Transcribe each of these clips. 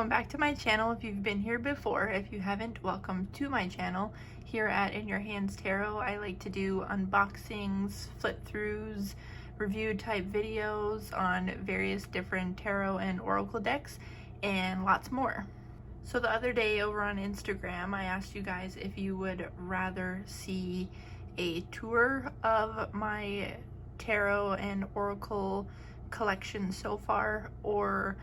welcome back to my channel if you've been here before. If you haven't, welcome to my channel. Here at In Your Hands Tarot, I like to do unboxings, flip-throughs, review type videos on various different tarot and oracle decks, and lots more. So the other day over on Instagram, I asked you guys if you would rather see a tour of my tarot and oracle collection so far, or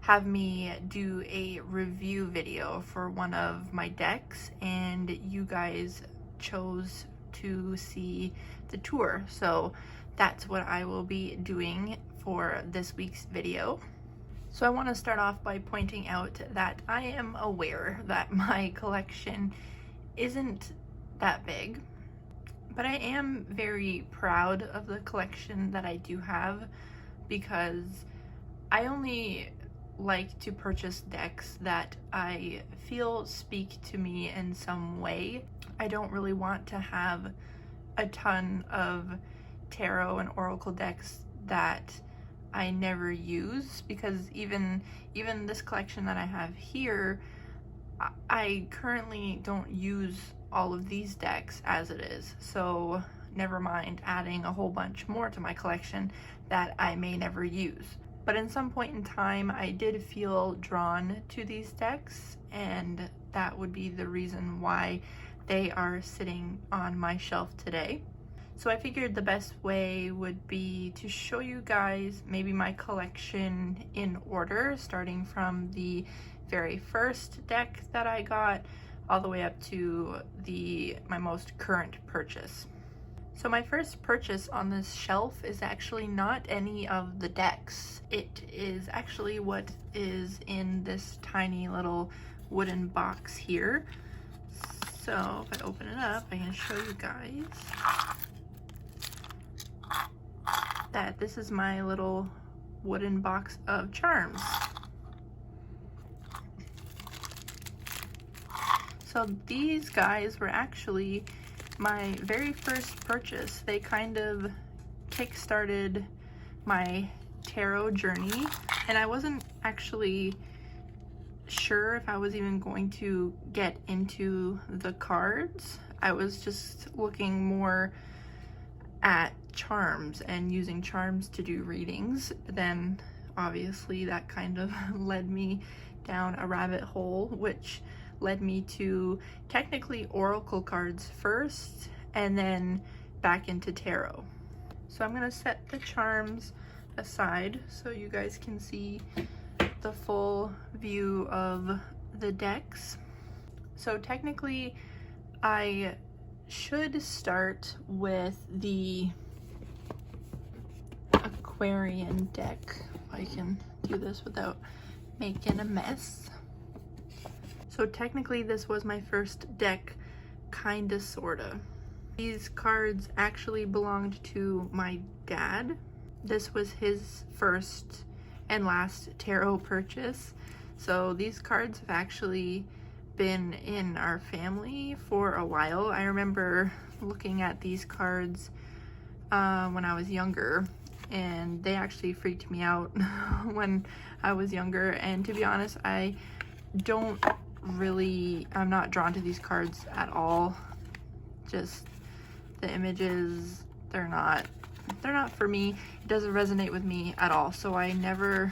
have me do a review video for one of my decks, and you guys chose to see the tour. So that's what I will be doing for this week's video. So I want to start off by pointing out that I am aware that my collection isn't that big, but I am very proud of the collection that I do have, because I only like to purchase decks that I feel speak to me in some way. I don't really want to have a ton of tarot and oracle decks that I never use, because even this collection that I have here, I currently don't use all of these decks as it is, so never mind adding a whole bunch more to my collection that I may never use. But in some point in time, I did feel drawn to these decks, and that would be the reason why they are sitting on my shelf today. So I figured the best way would be to show you guys maybe my collection in order, starting from the very first deck that I got all the way up to my most current purchase. So my first purchase on this shelf is actually not any of the decks. It is actually what is in this tiny little wooden box here. So if I open it up, I can show you guys that this is my little wooden box of charms. So these guys were actually my very first purchase. They kind of kick-started my tarot journey, and I wasn't actually sure if I was even going to get into the cards. I was just looking more at charms and using charms to do readings. Then obviously that kind of led me down a rabbit hole, which led me to technically oracle cards first and then back into tarot. So I'm gonna set the charms aside so you guys can see the full view of the decks. So technically I should start with the Aquarian deck, if I can do this without making a mess. So technically this was my first deck, kinda sorta. These cards actually belonged to my dad. This was his first and last tarot purchase. So these cards have actually been in our family for a while. I remember looking at these cards when I was younger, and they actually freaked me out when I was younger. And to be honest, I'm not drawn to these cards at all. Just the images, they're not for me. It doesn't resonate with me at all, so I never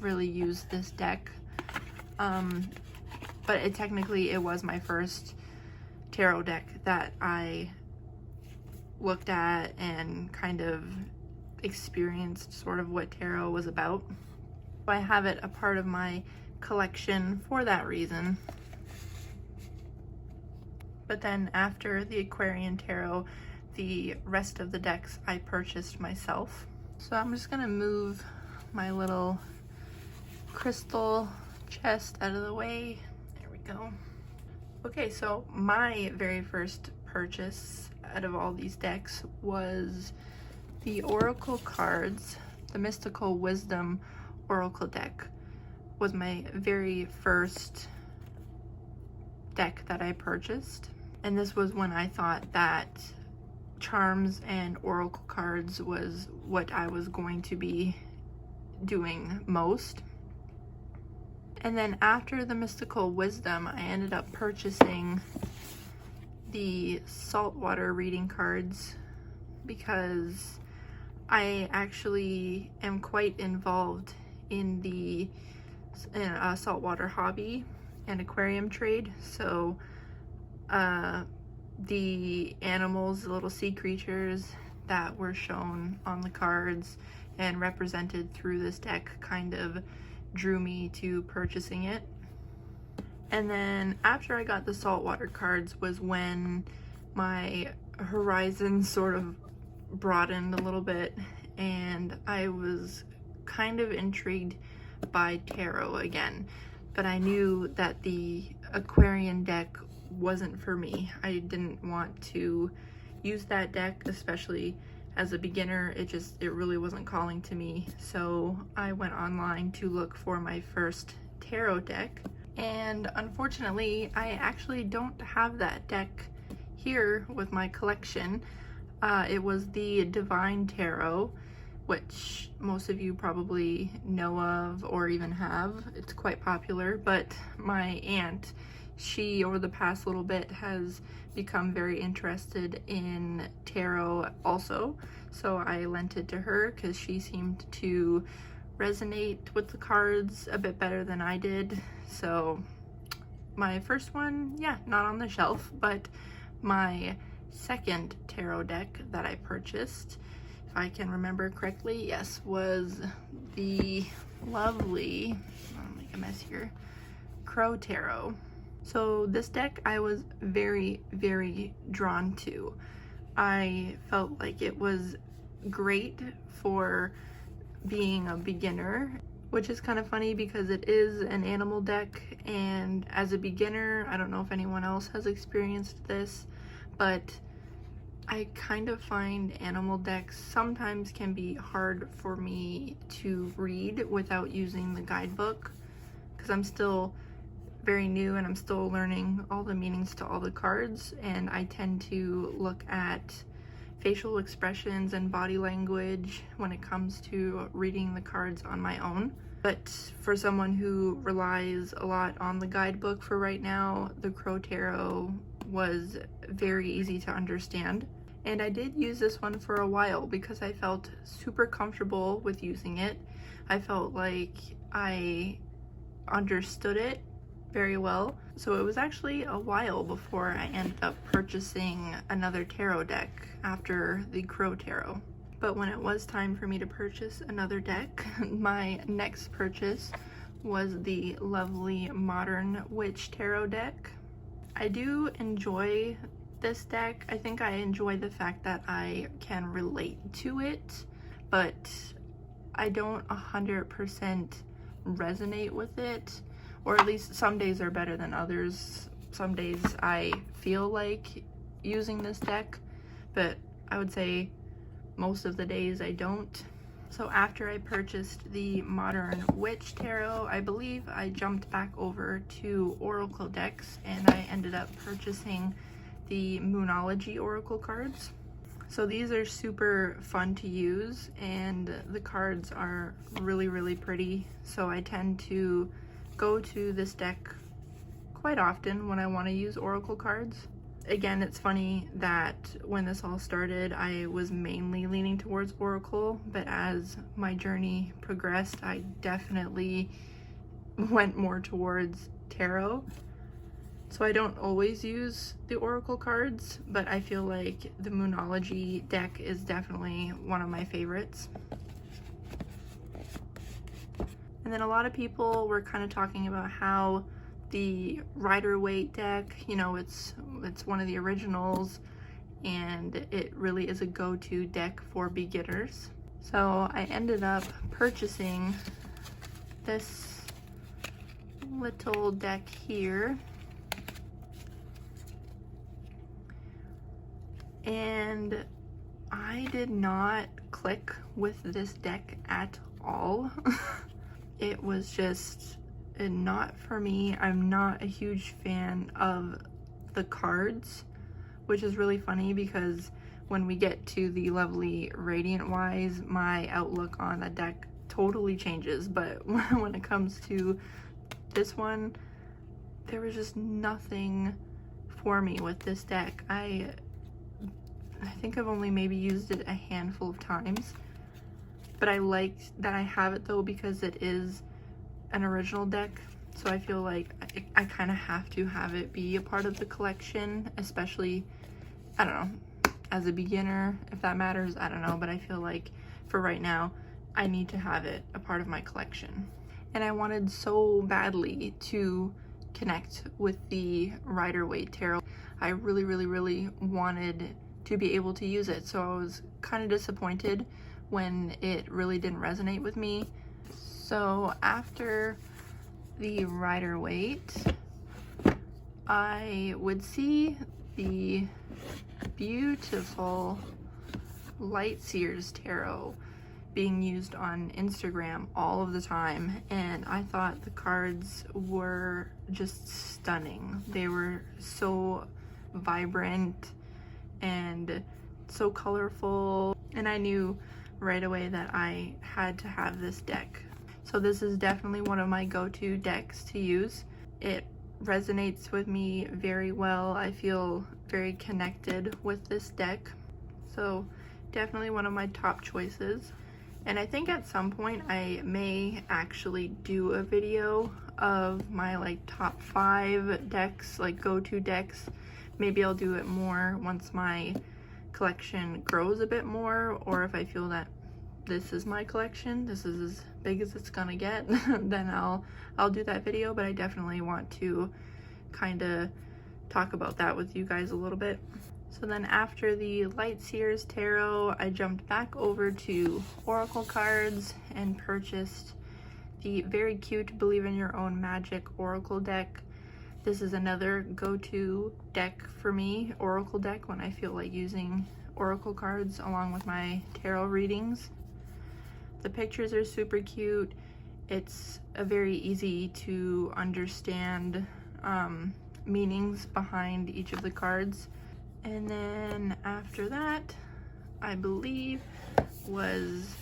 really used this deck. But technically it was my first tarot deck that I looked at and kind of experienced sort of what tarot was about. So I have it a part of my collection for that reason. But then after the Aquarian Tarot, the rest of the decks I purchased myself. So I'm just gonna move my little crystal chest out of the way. There we go. Okay, so my very first purchase out of all these decks was the Oracle cards. The Mystical Wisdom Oracle deck was my very first deck that I purchased. And this was when I thought that charms and oracle cards was what I was going to be doing most. And then after the Mystical Wisdom, I ended up purchasing the Saltwater reading cards because I actually am quite involved in the saltwater hobby and aquarium trade. So the animals, the little sea creatures that were shown on the cards and represented through this deck kind of drew me to purchasing it. And then after I got the saltwater cards was when my horizon sort of broadened a little bit, and I was kind of intrigued by tarot again, but I knew that the Aquarian deck wasn't for me. I didn't want to use that deck, especially as a beginner. It really wasn't calling to me. So I went online to look for my first tarot deck, and unfortunately I actually don't have that deck here with my collection. It was the Divine Tarot, which most of you probably know of or even have. It's quite popular, but my aunt, she over the past little bit has become very interested in tarot also, so I lent it to her because she seemed to resonate with the cards a bit better than I did. So my first one, yeah, not on the shelf, but my second tarot deck that I purchased, if I can remember correctly, yes, was the lovely, I'll make a mess here, Crow Tarot. So this deck I was very, very drawn to. I felt like it was great for being a beginner, which is kind of funny because it is an animal deck, and as a beginner, I don't know if anyone else has experienced this, but I kind of find animal decks sometimes can be hard for me to read without using the guidebook, because I'm still very new and I'm still learning all the meanings to all the cards, and I tend to look at facial expressions and body language when it comes to reading the cards on my own. But for someone who relies a lot on the guidebook for right now, the Crow Tarot was very easy to understand. And I did use this one for a while because I felt super comfortable with using it. I felt like I understood it very well. So it was actually a while before I ended up purchasing another tarot deck after the Crow Tarot. But when it was time for me to purchase another deck, my next purchase was the lovely Modern Witch Tarot deck. I do enjoy this deck. I think I enjoy the fact that I can relate to it, but I don't 100% resonate with it, or at least some days are better than others. Some days I feel like using this deck, but I would say most of the days I don't. So after I purchased the Modern Witch Tarot, I believe I jumped back over to Oracle decks, and I ended up purchasing the Moonology Oracle cards. So these are super fun to use, and the cards are really, really pretty. So I tend to go to this deck quite often when I want to use Oracle cards. Again, it's funny that when this all started, I was mainly leaning towards Oracle, but as my journey progressed, I definitely went more towards Tarot. So I don't always use the Oracle cards, but I feel like the Moonology deck is definitely one of my favorites. And then a lot of people were kind of talking about how the Rider-Waite deck, you know, it's one of the originals, and it really is a go-to deck for beginners. So I ended up purchasing this little deck here, and I did not click with this deck at all. It was just not for me. I'm not a huge fan of the cards, which is really funny because when we get to the lovely Radiant Wise, my outlook on the deck totally changes. But when it comes to this one, there was just nothing for me with this deck. I think I've only maybe used it a handful of times, but I liked that I have it though because it is an original deck. So I feel like I kind of have to have it be a part of the collection, especially, I don't know, as a beginner, if that matters, I don't know, but I feel like for right now, I need to have it a part of my collection. And I wanted so badly to connect with the Rider-Waite Tarot. I really, really, really wanted to be able to use it, so I was kind of disappointed when it really didn't resonate with me. So after the Rider-Waite, I would see the beautiful Lightseers Tarot being used on Instagram all of the time, and I thought the cards were just stunning. They were so vibrant and so colorful, and I knew right away that I had to have this deck. So this is definitely one of my go-to decks to use. It resonates with me very well. I feel very connected with this deck, so definitely one of my top choices. And I think at some point I may actually do a video of my like top 5 decks, like go-to decks. Maybe I'll do it more once my collection grows a bit more, or if I feel that this is my collection, this is as big as it's gonna get, then I'll do that video. But I definitely want to kind of talk about that with you guys a little bit. So then after the Lightseers Tarot, I jumped back over to Oracle cards and purchased the very cute Believe in Your Own Magic Oracle deck. This is another go-to deck for me, Oracle deck, when I feel like using Oracle cards along with my tarot readings. The pictures are super cute. It's a very easy to understand meanings behind each of the cards. And then after that, I believe, was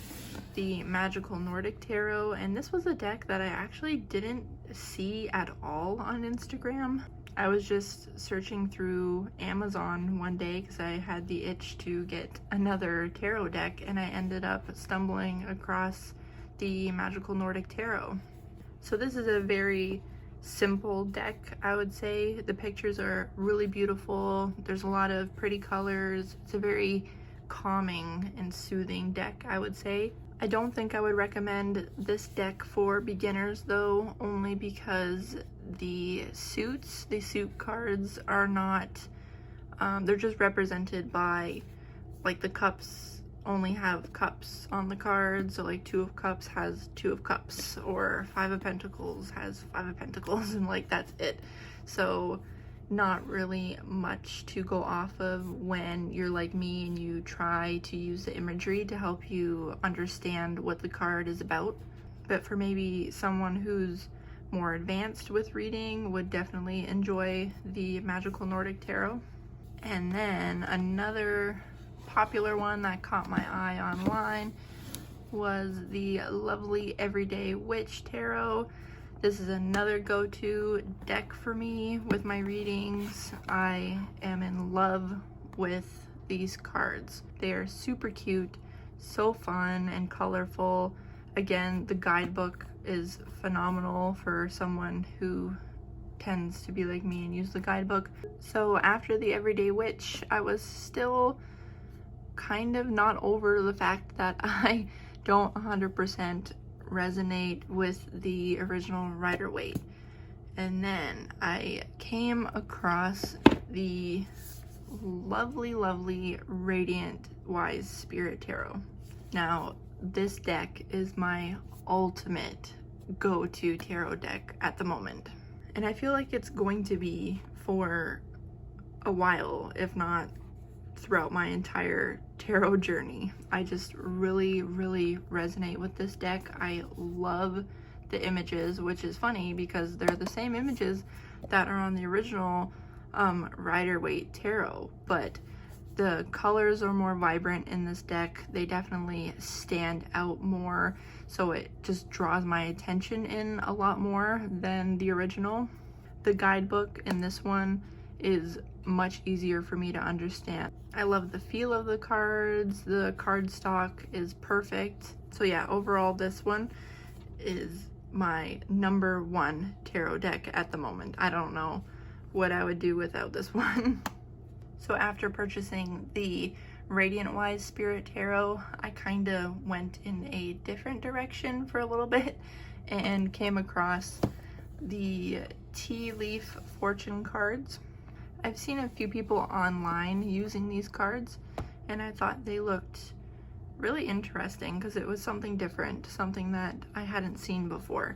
the Magical Nordic Tarot, and this was a deck that I actually didn't see at all on Instagram. I was just searching through Amazon one day because I had the itch to get another tarot deck, and I ended up stumbling across the Magical Nordic Tarot. So this is a very simple deck, I would say. The pictures are really beautiful. There's a lot of pretty colors. It's a very calming and soothing deck, I would say. I don't think I would recommend this deck for beginners though, only because the suit cards are not, they're just represented by, like, the cups only have cups on the card, so like 2 of Cups has 2 of Cups, or 5 of Pentacles has 5 of Pentacles, and like that's it. So not really much to go off of when you're like me and you try to use the imagery to help you understand what the card is about. But for maybe someone who's more advanced with reading, would definitely enjoy the Magical Nordic Tarot. And then another popular one that caught my eye online was the lovely Everyday Witch Tarot. This is another go-to deck for me with my readings. I am in love with these cards. They are super cute, so fun and colorful. Again, the guidebook is phenomenal for someone who tends to be like me and use the guidebook. So after the Everyday Witch, I was still kind of not over the fact that I don't 100% resonate with the original Rider-Waite. And then I came across the lovely Radiant Wise Spirit Tarot. Now, this deck is my ultimate go-to tarot deck at the moment, and I feel like it's going to be for a while, if not throughout my entire tarot journey. I just really resonate with this deck. I love the images, which is funny because they're the same images that are on the original Rider-Waite Tarot, but The colors are more vibrant in this deck. They definitely stand out more, so it just draws my attention in a lot more than the original. The guidebook in this one is much easier for me to understand. I love the feel of the cards. The cardstock is perfect. So yeah, overall this one is my number one tarot deck at the moment. I don't know what I would do without this one. So after purchasing the Radiant Wise Spirit Tarot, I kind of went in a different direction for a little bit and came across the Tea Leaf Fortune cards. I've seen a few people online using these cards, and I thought they looked really interesting because it was something different, something that I hadn't seen before.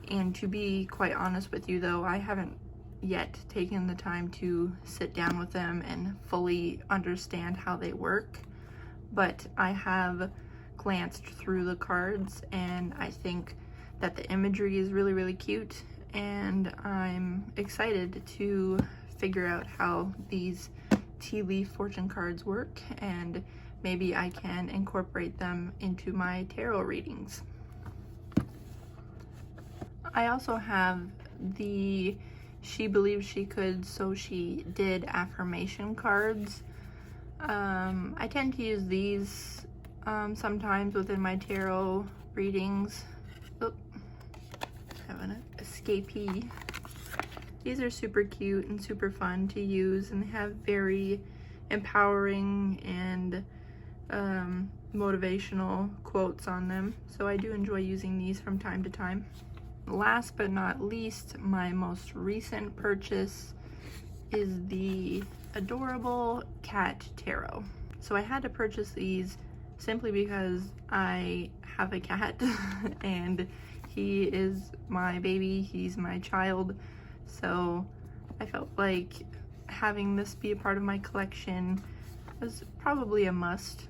And to be quite honest with you though, I haven't yet taken the time to sit down with them and fully understand how they work, but I have glanced through the cards and I think that the imagery is really, really cute, and I'm excited to figure out how these Tea Leaf Fortune cards work, and maybe I can incorporate them into my tarot readings. I also have the She Believed She Could, So She Did affirmation cards. I tend to use these sometimes within my tarot readings. Oh, have an escapee. These are super cute and super fun to use, and they have very empowering and motivational quotes on them. So I do enjoy using these from time to time. Last but not least, my most recent purchase is the adorable cat tarot. So I had to purchase these simply because I have a cat and he is my baby, he's my child. So I felt like having this be a part of my collection was probably a must.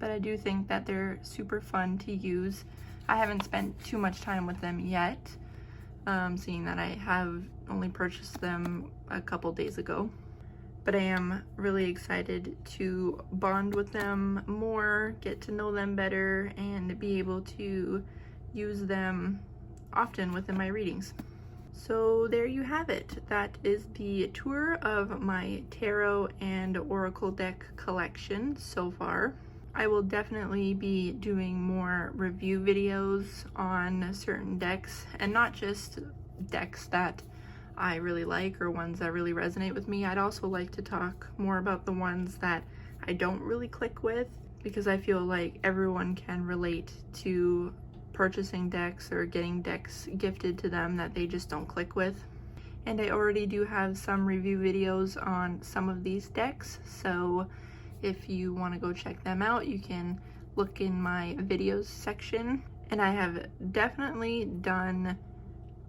But I do think that they're super fun to use. I haven't spent too much time with them yet, seeing that I have only purchased them a couple days ago. But I am really excited to bond with them more, get to know them better, and be able to use them often within my readings. So there you have it. That is the tour of my tarot and oracle deck collection so far. I will definitely be doing more review videos on certain decks, and not just decks that I really like or ones that really resonate with me. I'd also like to talk more about the ones that I don't really click with, because I feel like everyone can relate to purchasing decks or getting decks gifted to them that they just don't click with. And I already do have some review videos on some of these decks, so if you want to go check them out, you can look in my videos section. And I have definitely done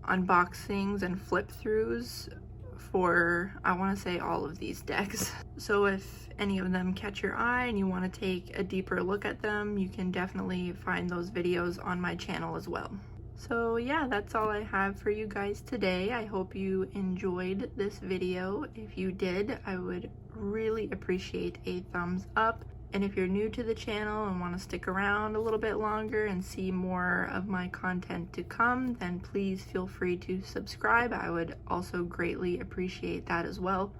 unboxings and flip throughs for, I want to say, all of these decks. So if any of them catch your eye and you want to take a deeper look at them, you can definitely find those videos on my channel as well. So yeah, that's all I have for you guys today. I hope you enjoyed this video. If you did, I would really appreciate a thumbs up. And if you're new to the channel and want to stick around a little bit longer and see more of my content to come, then please feel free to subscribe. I would also greatly appreciate that as well.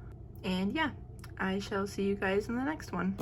And yeah, I shall see you guys in the next one.